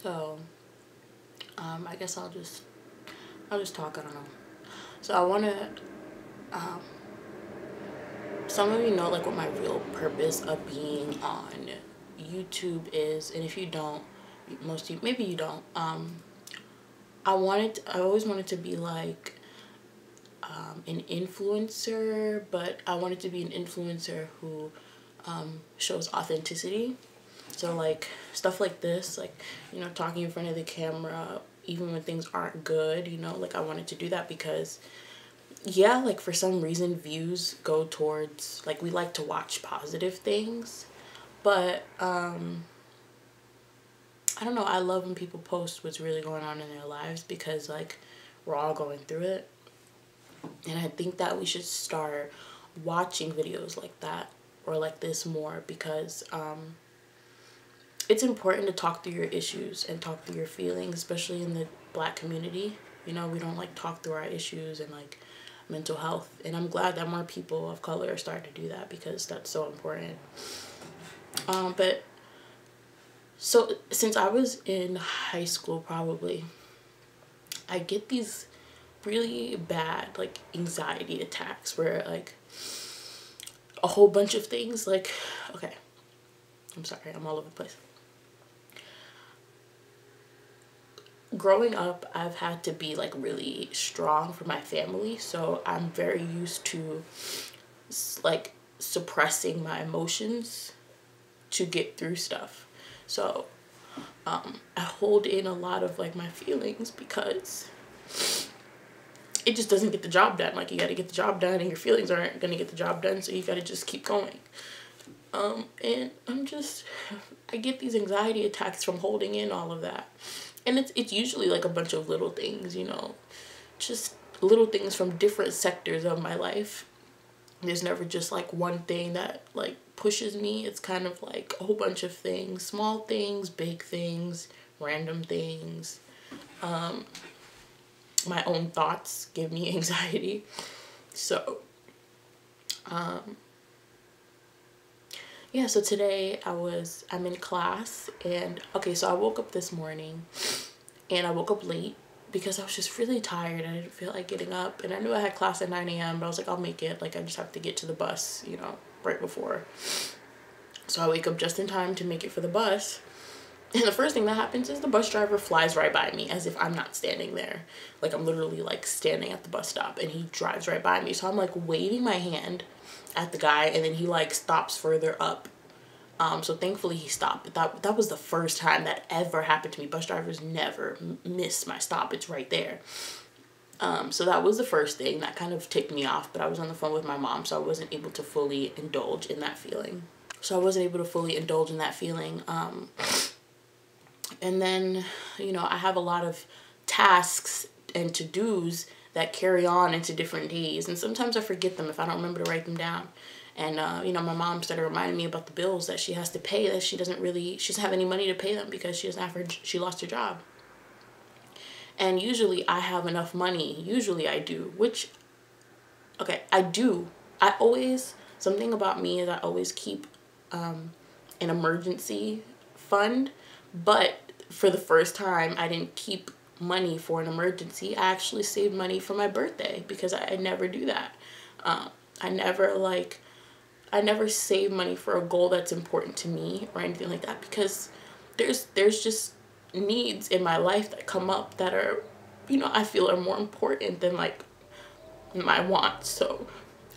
So, I guess I'll just talk, I don't know. So I want to, um, some of you know like what my real purpose of being on YouTube is, and if you don't, most of you, maybe you don't, I always wanted to be like, an influencer, but I wanted to be an influencer who, shows authenticity. So like stuff like this, like, you know, talking in front of the camera, even when things aren't good, you know, like I wanted to do that because, yeah, like for some reason views go towards, like we like to watch positive things, but I don't know, I love when people post what's really going on in their lives because like we're all going through it. And I think that we should start watching videos like that or like this more because it's important to talk through your issues and talk through your feelings, especially in the Black community. You know, we don't like talk through our issues and like mental health. And I'm glad that more people of color are starting to do that because that's so important. But so since I was in high school, probably, I get these really bad like anxiety attacks where like a whole bunch of things like, okay, I'm sorry, I'm all over the place. Growing up, I've had to be like really strong for my family, so I'm very used to like suppressing my emotions to get through stuff. So I hold in a lot of like my feelings because it just doesn't get the job done. Like you got to get the job done and your feelings aren't going to get the job done, so you got to just keep going. And I get these anxiety attacks from holding in all of that. And it's usually like a bunch of little things, you know, just little things from different sectors of my life. There's never just like one thing that like pushes me. It's kind of like a whole bunch of things, small things, big things, random things. My own thoughts give me anxiety. So, yeah, so today I'm in class and okay, so I woke up this morning and I woke up late because I was just really tired. I didn't feel like getting up and I knew I had class at 9 a.m. but I was like, I'll make it. Like I just have to get to the bus, you know, right before. So I wake up just in time to make it for the bus. And the first thing that happens is the bus driver flies right by me as if I'm not standing there. Like I'm literally like standing at the bus stop and he drives right by me. So I'm like waving my hand at the guy and then he like stops further up. So thankfully he stopped. That was the first time that ever happened to me. Bus drivers never miss my stop. It's right there. So that was the first thing that kind of ticked me off, but I was on the phone with my mom, so I wasn't able to fully indulge in that feeling. And then, you know, I have a lot of tasks and to-dos that carry on into different days. And sometimes I forget them if I don't remember to write them down. And, you know, my mom started reminding me about the bills that she has to pay, that she doesn't have any money to pay them because she lost her job. And usually I have enough money. Usually I do, which, okay, I do. Something about me is I always keep an emergency fund. But for the first time, I didn't keep money for an emergency. I actually saved money for my birthday because I never do that. I never save money for a goal that's important to me or anything like that because there's just needs in my life that come up that are, you know, I feel are more important than like my wants. So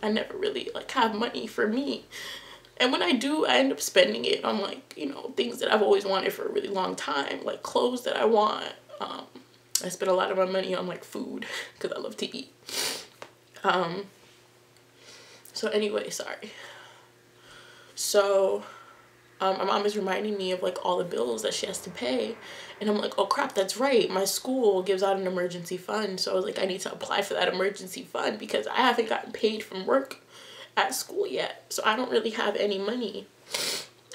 I never really like have money for me. And when I do, I end up spending it on like, you know, things that I've always wanted for a really long time, like clothes that I want. I spend a lot of my money on like food because I love to eat. So anyway, sorry. So my mom is reminding me of like all the bills that she has to pay. And I'm like, oh crap, that's right. My school gives out an emergency fund. So I was like, I need to apply for that emergency fund because I haven't gotten paid from work at school yet. So I don't really have any money.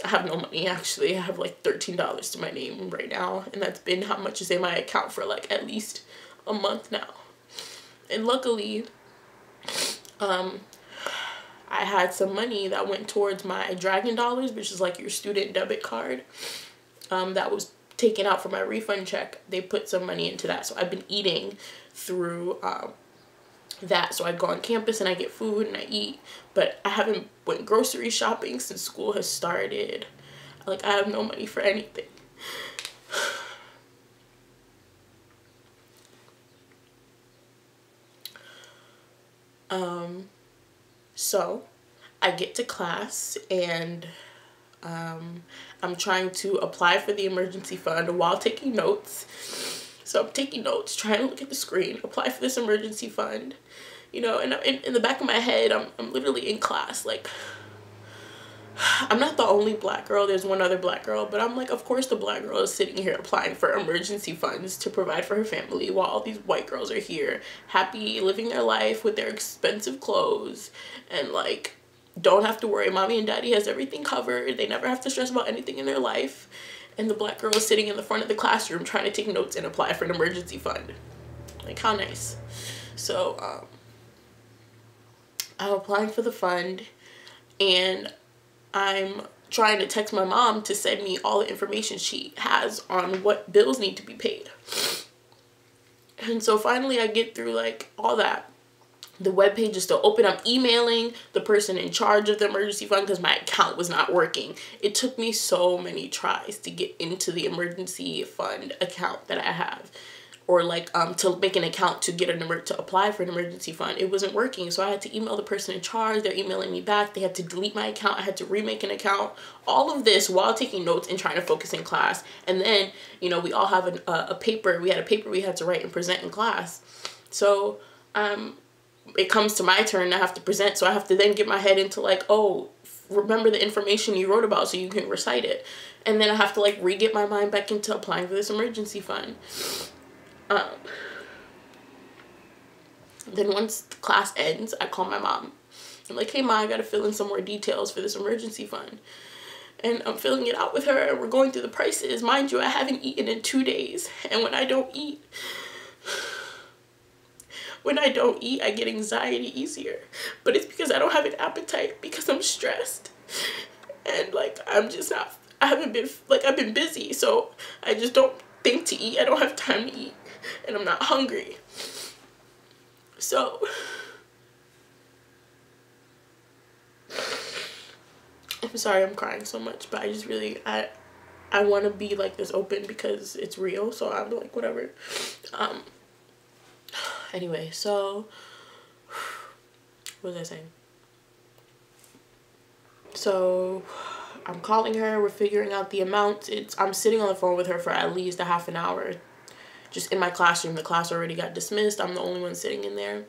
I have no money actually. I have like $13 to my name right now. And that's been how much is in my account for like at least a month now. And luckily, I had some money that went towards my Dragon Dollars, which is like your student debit card. That was taken out for my refund check, they put some money into that. So I've been eating through that. So I go on campus and I get food and I eat, but I haven't went grocery shopping since school has started. Like, I have no money for anything. So I get to class and I'm trying to apply for the emergency fund while taking notes. So I'm taking notes, trying to look at the screen, apply for this emergency fund, you know, and in the back of my head, I'm literally in class, like, I'm not the only black girl. There's one other black girl, but I'm like, of course the black girl is sitting here applying for emergency funds to provide for her family while all these white girls are here happy living their life with their expensive clothes and like don't have to worry. Mommy and daddy has everything covered. They never have to stress about anything in their life. And the black girl is sitting in the front of the classroom trying to take notes and apply for an emergency fund. Like, how nice. So I'm applying for the fund and I'm trying to text my mom to send me all the information she has on what bills need to be paid. And so finally I get through like all that. The webpage is still open. I'm emailing the person in charge of the emergency fund because my account was not working. It took me so many tries to get into the emergency fund account that I have. Or like to make an account to get to apply for an emergency fund. It wasn't working, so I had to email the person in charge. They're emailing me back. They had to delete my account. I had to remake an account. All of this while taking notes and trying to focus in class. And then, you know, we all have a paper. We had a paper we had to write and present in class. So it comes to my turn. I have to present, so I have to then get my head into like, oh, remember the information you wrote about so you can recite it. And then I have to like re-get my mind back into applying for this emergency fund. Then once the class ends, I call my mom. I'm like, hey Ma, I gotta fill in some more details for this emergency fund. And I'm filling it out with her and we're going through the prices. Mind you, I haven't eaten in 2 days. And when I don't eat, I get anxiety easier. But it's because I don't have an appetite because I'm stressed. And like, I'm just not, I've been busy. So I just don't think to eat. I don't have time to eat. And I'm not hungry. So I'm sorry I'm crying so much, but I just really I want to be like this open because it's real. So I'm like, whatever. Anyway, so what was I saying? So I'm calling her, we're figuring out the amount. I'm sitting on the phone with her for at least a half an hour. Just in my classroom. The class already got dismissed. I'm the only one sitting in there.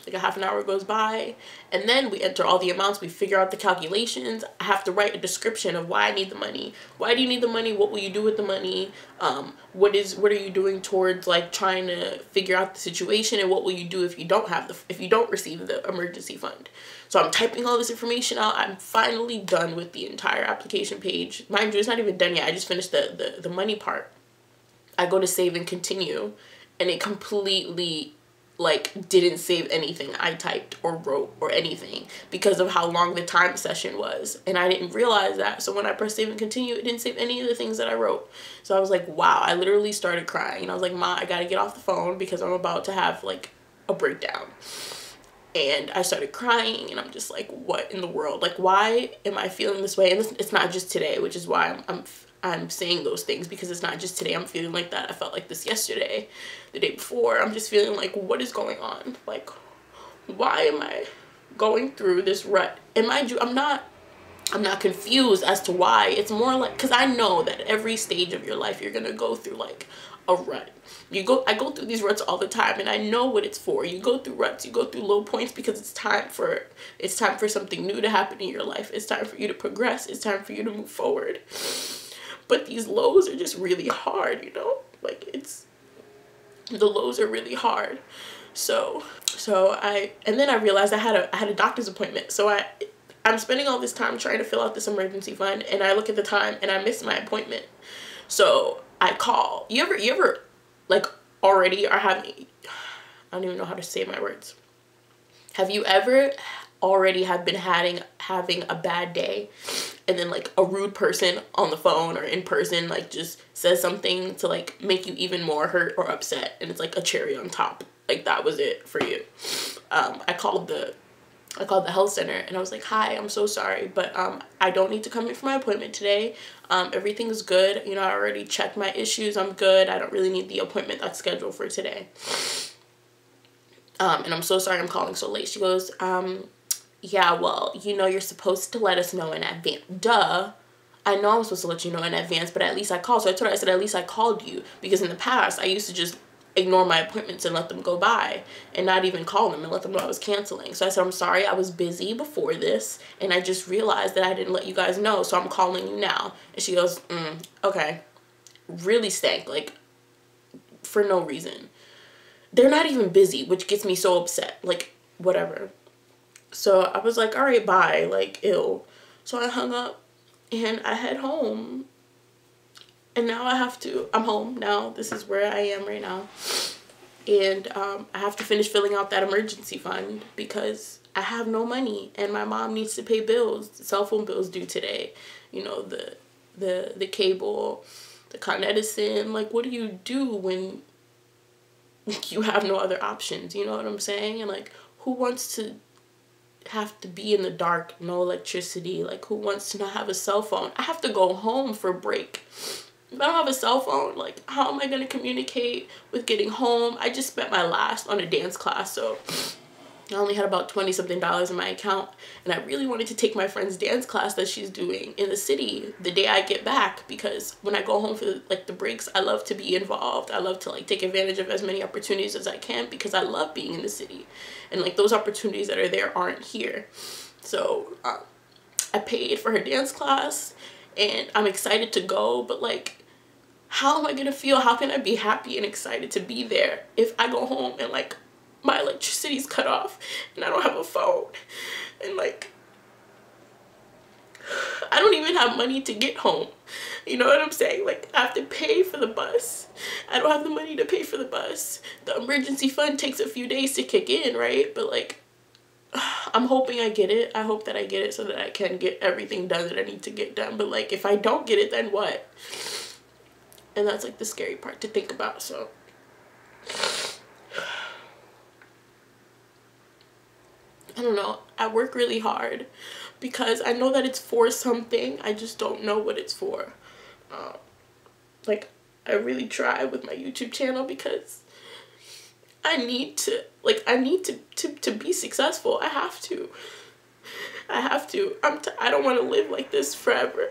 Like a half an hour goes by. And then we enter all the amounts. We figure out the calculations. I have to write a description of why I need the money. Why do you need the money? What will you do with the money? What are you doing towards like trying to figure out the situation? And what will you do if you don't receive the emergency fund? So I'm typing all this information out. I'm finally done with the entire application page. Mind you, it's not even done yet. I just finished the money part. I go to save and continue and it completely like didn't save anything I typed or wrote or anything because of how long the time session was. And I didn't realize that. So when I pressed save and continue, it didn't save any of the things that I wrote. So I was like, wow, I literally started crying. And I was like, Ma, I gotta get off the phone because I'm about to have like a breakdown. And I started crying and I'm just like, what in the world? Like, why am I feeling this way? And it's not just today, which is why I'm saying those things, because it's not just today I'm feeling like that. I felt like this yesterday, the day before. I'm just feeling like, what is going on? Like, why am I going through this rut? And mind you, I'm not confused as to why. It's more like, because I know that every stage of your life you're gonna go through like a rut. I go through these ruts all the time and I know what it's for. You go through ruts, you go through low points because it's time for something new to happen in your life. It's time for you to progress. It's time for you to move forward. But these lows are just really hard, you know? Like the lows are really hard. So and then I realized I had a doctor's appointment. So I'm spending all this time trying to fill out this emergency fund and I look at the time and I missed my appointment. So I call. You ever like already are having, I don't even know how to say my words. Have you ever already been having a bad day and then like a rude person on the phone or in person like just says something to like make you even more hurt or upset, and it's like a cherry on top. Like that was it for you. I called the health center and I was like, hi, I'm so sorry, but I don't need to come in for my appointment today. Everything's good. You know, I already checked my issues. I'm good. I don't really need the appointment that's scheduled for today. And I'm so sorry I'm calling so late. She goes, yeah, well, you know, you're supposed to let us know in advance. Duh. I know I'm supposed to let you know in advance, but at least I called. So I told her, I said, at least I called you, because in the past I used to just ignore my appointments and let them go by and not even call them and let them know I was canceling. So I said, I'm sorry, I was busy before this and I just realized that I didn't let you guys know, so I'm calling you now. And she goes, okay. Really stank, like for no reason. They're not even busy, which gets me so upset. Like, whatever. So I was like, all right, bye. Like, ew. So I hung up and I head home. And now I'm home now. This is where I am right now. And I have to finish filling out that emergency fund because I have no money and my mom needs to pay bills. The cell phone bills due today. You know, the cable, the Con Edison. Like, what do you do when you have no other options? You know what I'm saying? And like, who wants to have to be in the dark, no electricity? Like, who wants to not have a cell phone? I have to go home for break. If I don't have a cell phone, like, how am I going to communicate with getting home? I just spent my last on a dance class, so I only had about $20-something in my account, and I really wanted to take my friend's dance class that she's doing in the city the day I get back, because when I go home for like the breaks, I love to be involved. I love to like take advantage of as many opportunities as I can because I love being in the city, and like those opportunities that are there aren't here. So I paid for her dance class and I'm excited to go, but like, how am I gonna feel? How can I be happy and excited to be there if I go home and like my electricity's cut off and I don't have a phone, and like I don't even have money to get home? You know what I'm saying? Like, I have to pay for the bus. I don't have the money to pay for the bus. The emergency fund takes a few days to kick in, right? But like, I'm hoping I get it. I hope that I get it so that I can get everything done that I need to get done. But like, if I don't get it, then what? And that's like the scary part to think about. So I don't know. I work really hard because I know that it's for something. I just don't know what it's for. Like, I really try with my YouTube channel because I need to, like, to be successful. I have to. I don't want to live like this forever.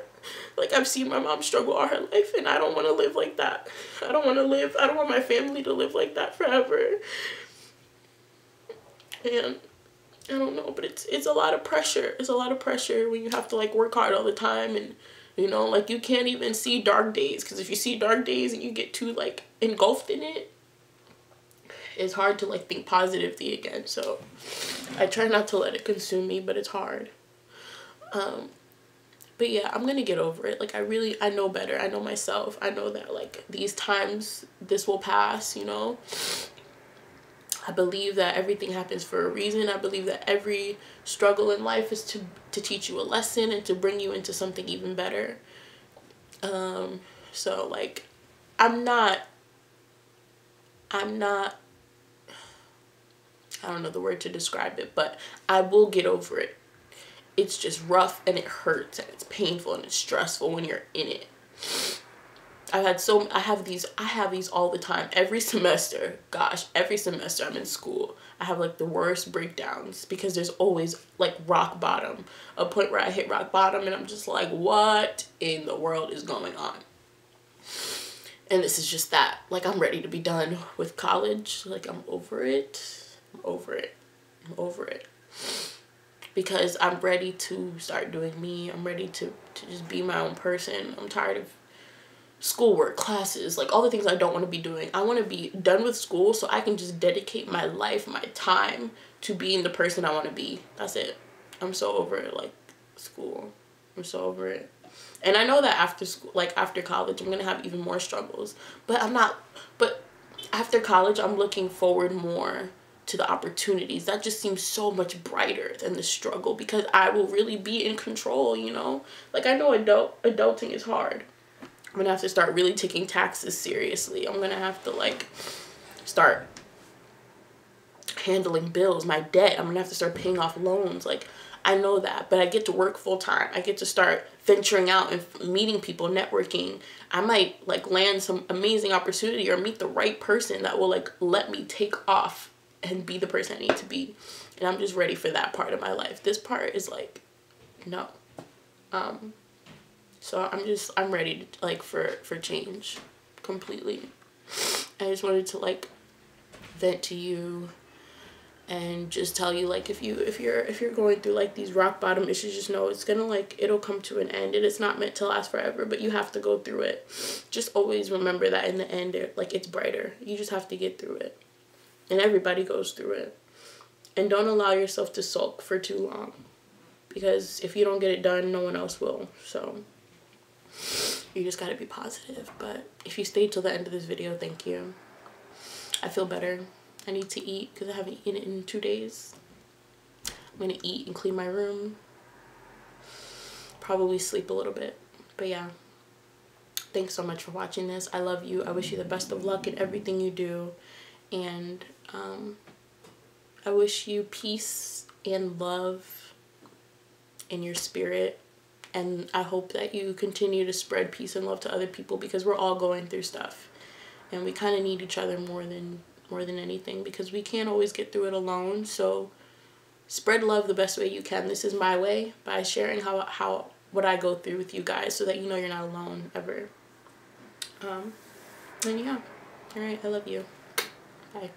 Like, I've seen my mom struggle all her life, and I don't want to live like that. I don't want my family to live like that forever. And I don't know, but it's a lot of pressure. It's a lot of pressure when you have to like work hard all the time, and you know, like, you can't even see dark days, because if you see dark days and you get too like engulfed in it, it's hard to like think positively again. So I try not to let it consume me, but it's hard. But yeah, I'm gonna get over it. Like, I know better. I know myself. I know that like these times, this will pass, you know. I believe that everything happens for a reason. I believe that every struggle in life is to teach you a lesson and to bring you into something even better. So like, I'm not, I don't know the word to describe it, but I will get over it. It's just rough and it hurts and it's painful and it's stressful when you're in it. I have these all the time. Every semester, gosh, every semester I'm in school, I have like the worst breakdowns because there's always like rock bottom, a point where I hit rock bottom and I'm just like, what in the world is going on? And this is just that. Like, I'm ready to be done with college. Like, I'm over it. I'm over it. I'm over it. Because I'm ready to start doing me. I'm ready to just be my own person. I'm tired of schoolwork, classes, like all the things I don't want to be doing. I want to be done with school so I can just dedicate my life, my time to being the person I want to be. That's it. I'm so over it, like, school. I'm so over it. And I know that after school, like after college, I'm going to have even more struggles. But after college, I'm looking forward more to the opportunities. That just seems so much brighter than the struggle, because I will really be in control, you know? Like, I know adulting is hard. I'm gonna have to start really taking taxes seriously. I'm gonna have to, like, start handling bills, my debt. I'm gonna have to start paying off loans. Like, I know that, but I get to work full time. I get to start venturing out and meeting people, networking. I might, like, land some amazing opportunity or meet the right person that will, like, let me take off and be the person I need to be. And I'm just ready for that part of my life. This part is like, no. So I'm ready to, like, for change completely. I just wanted to, like, vent to you and just tell you, like, if you're going through, like, these rock bottom issues, just know it's gonna, like, it'll come to an end, and it's not meant to last forever, but you have to go through it. Just always remember that in the end, like, it's brighter. You just have to get through it, and everybody goes through it. And don't allow yourself to sulk for too long, because if you don't get it done, no one else will. So you just gotta be positive. But if you stayed till the end of this video, thank you. I feel better. I need to eat because I haven't eaten in 2 days. I'm gonna eat and clean my room. Probably sleep a little bit. But yeah, thanks so much for watching this. I love you. I wish you the best of luck in everything you do. And I wish you peace and love in your spirit. And I hope that you continue to spread peace and love to other people, because we're all going through stuff. And we kind of need each other more than anything, because we can't always get through it alone. So spread love the best way you can. This is my way, by sharing what I go through with you guys, so that you know you're not alone ever. And yeah, all right, I love you. Bye.